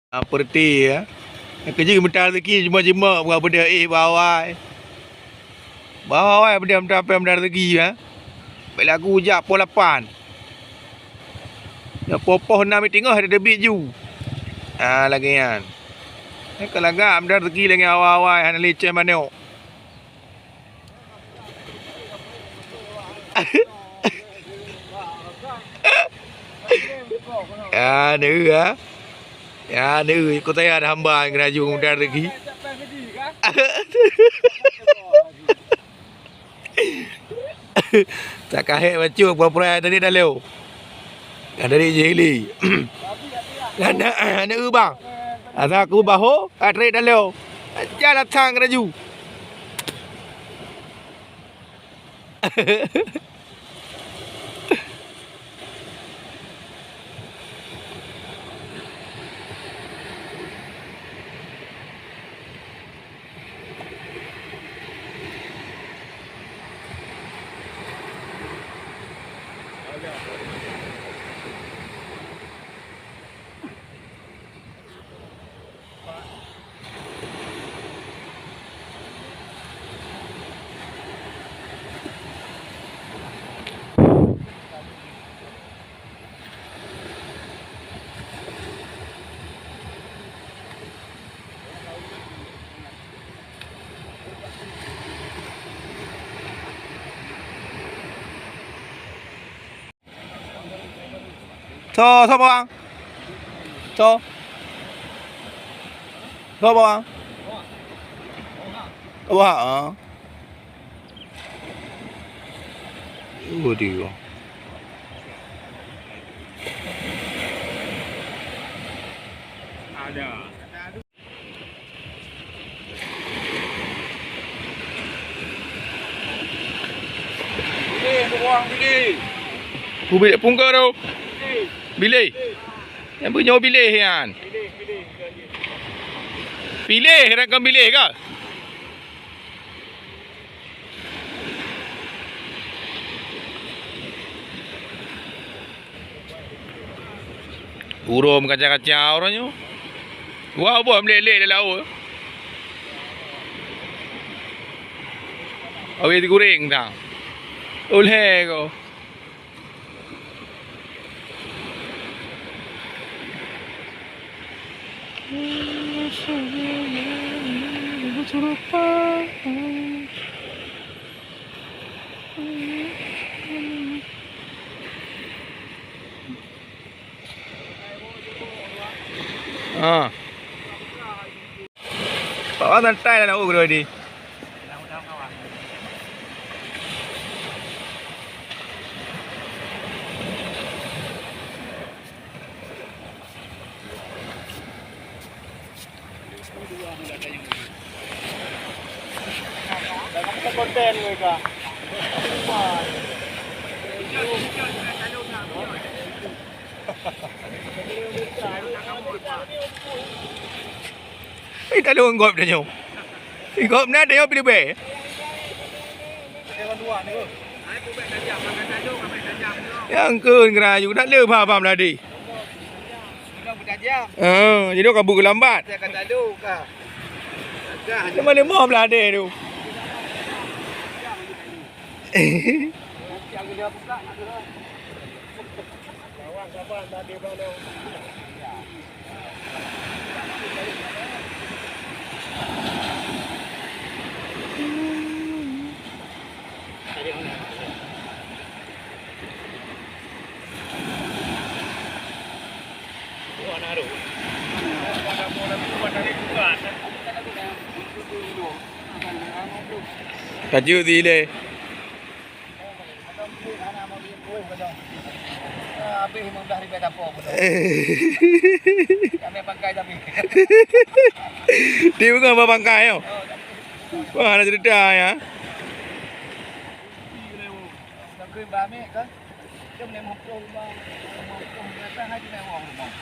Seperti ya. Kerja mental rezeki cuma berapa dia bawai. Bawai benda mental rezeki ya. Baiklah aku ujak pukul 8. Ya popoh 6 tengah ada debit ju. Lagi kan. Kalau agak mental rezeki lagi awal-awal hana leceh mana. Nữ hả? Nữ cô thấy ada hamba kena ju mental rezeki. Tak kahit baca berapa tadi dah leo. Dari jeli. Nak bang. Asa aku baho, trade dah leo. Jalan tang kena ju. So bang. So bang. Wah. Dia. Ada. Pilih. Kubik pungka tu. Pilih. Yang punya pilih kan. Pilih kan pilih ke? Urum kacau-kacau orangnya. Wah, buat meleleh dah laut. Awet goreng dah. Oleh kau. Bawa santai lah nak ukur ni. Konten mereka. Tak ada orang gop dah nyo. Gop nak dia pilih be. Yang kun kena juga tak le faham tadi. Jadi kabur ke lambat. Mana mau belade tu. Kaju di le. Habis 15 ribu dapur. Kami bangkai tapi. Dia bukan apa bangkai yo. Wah, ada cerita ya. Nak ke bami kan? Dia boleh mumpung bang. Mumpung biasa hai dia wong bang.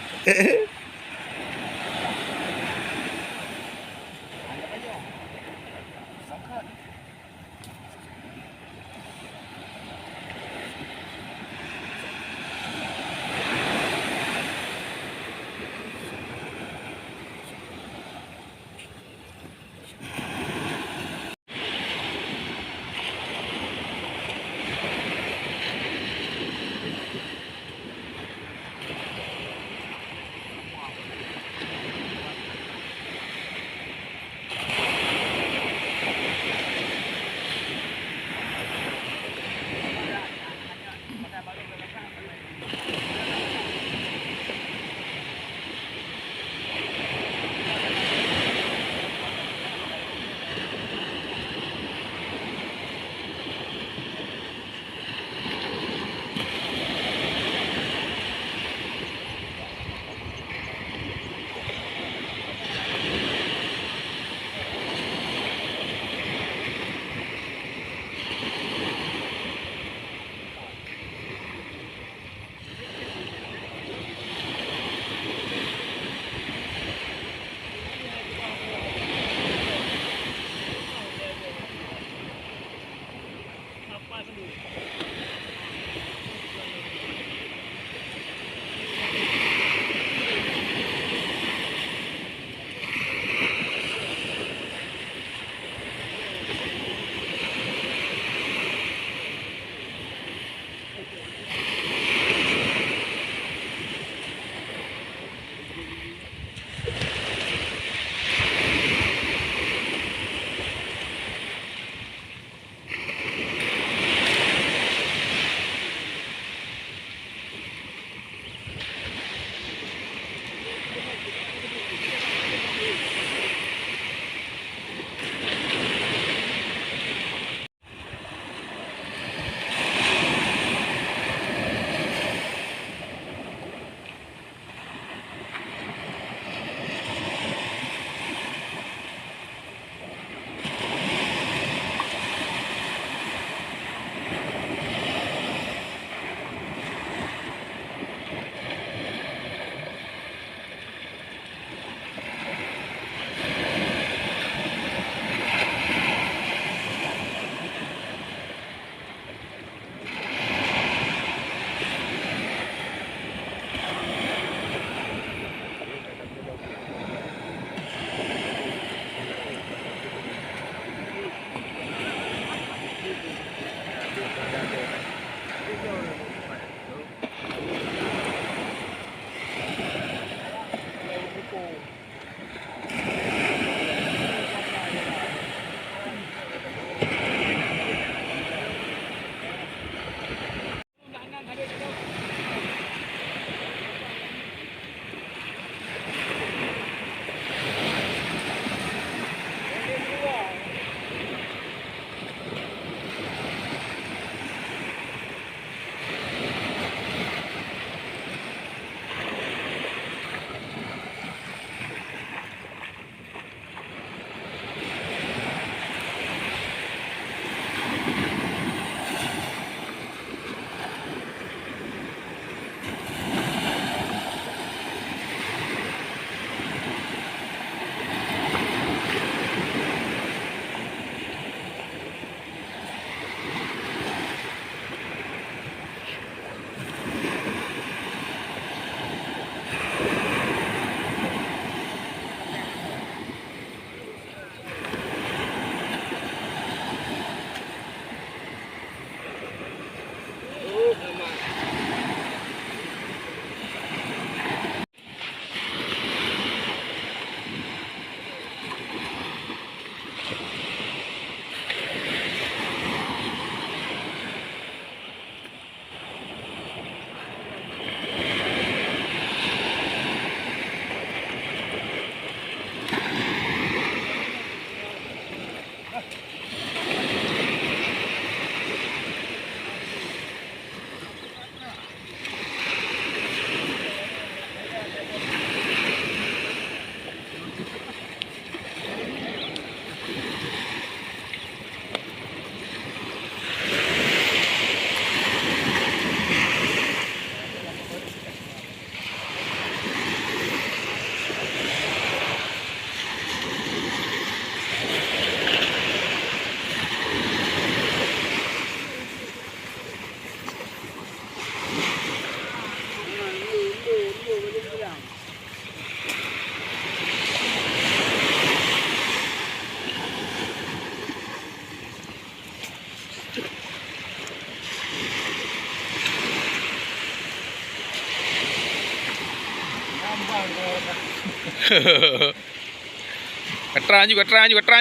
Keteran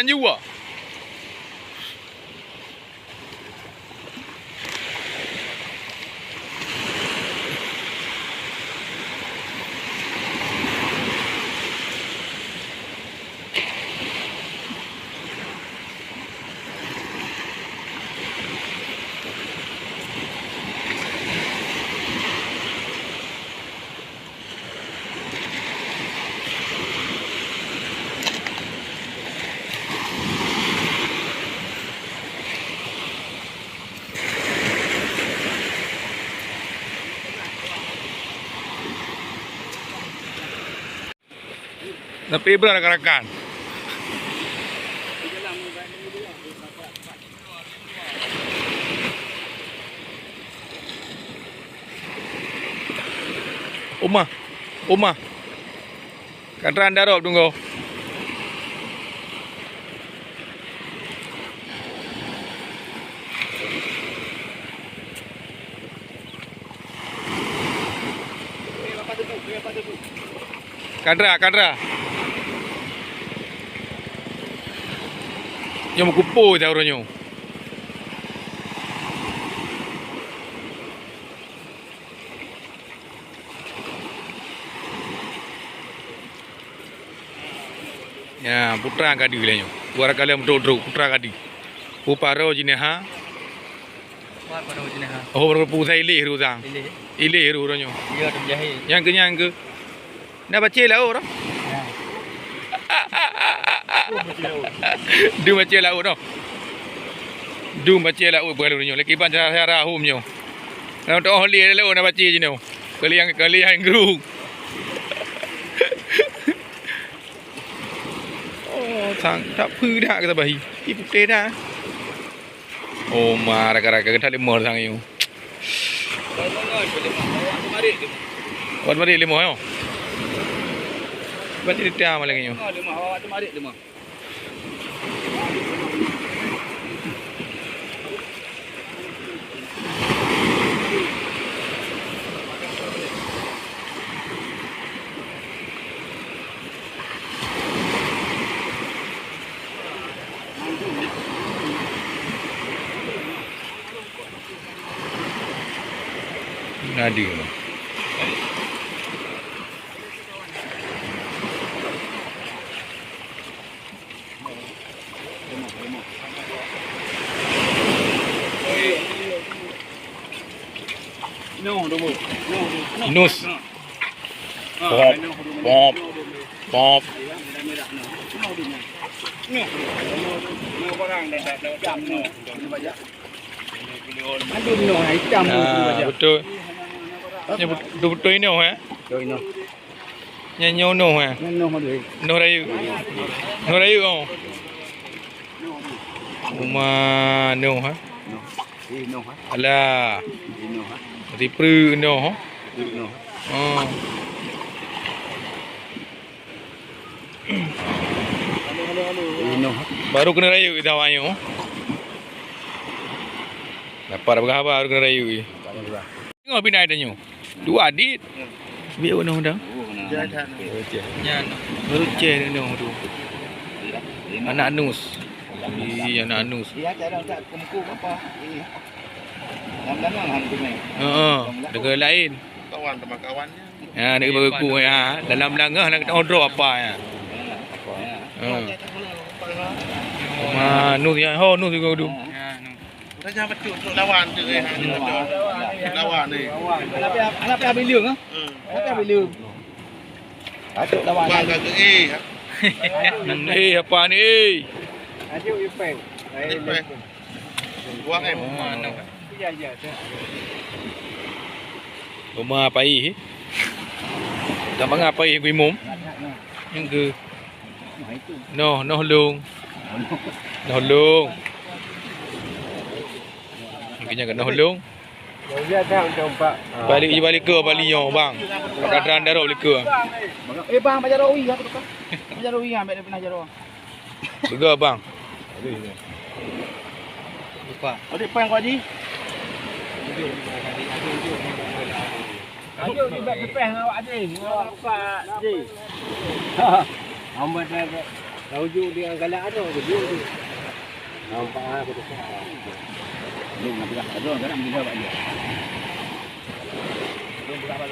juga. Tapi berapa rakan-rakan? Uma. Kadran darab tunggu. Kadra. Yang kupu je orangnya. Ya, putra kadi bilanya. Dua kali betul putra kadi. Uparo jine ha. Paro jine ha. Oh, berpusai ilih ruzang. Ilih orangnya. Dia menjahit. Yang ke. Nak baca lah orang. Du baca laut dah. Du baca laut berlalu nyo. Laki ban cara hum nyo. Nak tak holi laut nak baca je nyo. Kali yang gerung. Oh, sang tak pư dah kata bahi. Ibu teh dah. Oh, marah raga kita lemah sang yo. Buat mari lemah yo. Buat cerita malah yo. Lemah. Nadi. Inus. Pop. Betul. Nya betul ini oh Nya nyono No rayu oh. Uma no ha. Alah. Ripru no. Oh. Baru kena rayu kita awanyo. Dapat berapa baru kena rayu. Tengok pinai tanya. Dua adit. Biar ono dah. Nya Baru cek ni tu. Anak Anus. Anak Anus. dia cara tak kumku apa. Dalam tu ni. Negara lain. Kawan sama kawannya. Ya, negara berku ya. Dalam langah nak order apa ya. Nus ya. Nus juga tu. Kita jangan betul untuk lawan tu lawan ni. Anak ambil liung ah. Anak ambil liung. Atuk lawan. Bang kata Apa ni? Ajuk ipeng. Buang mana? Ya. Rumah apa ini? Tak bang apa ini kuimum? Yang ke? No long. Kena kan long. Dia dah jumpa. Balik ke yo bang. Kadran darab balik ke. Bang baca rawi ya tu kan. Baca rawi ambil dia pernah jaro. Bega bang. Lupa. Adik pang kau ji. Ayo di beg depan awak ni. Awak buka ni. Hamba dah hujung dengan galak ada hujung tu. Nampak aku tu. Belum nak berak. Belum nak bila awak dia. Belum berak.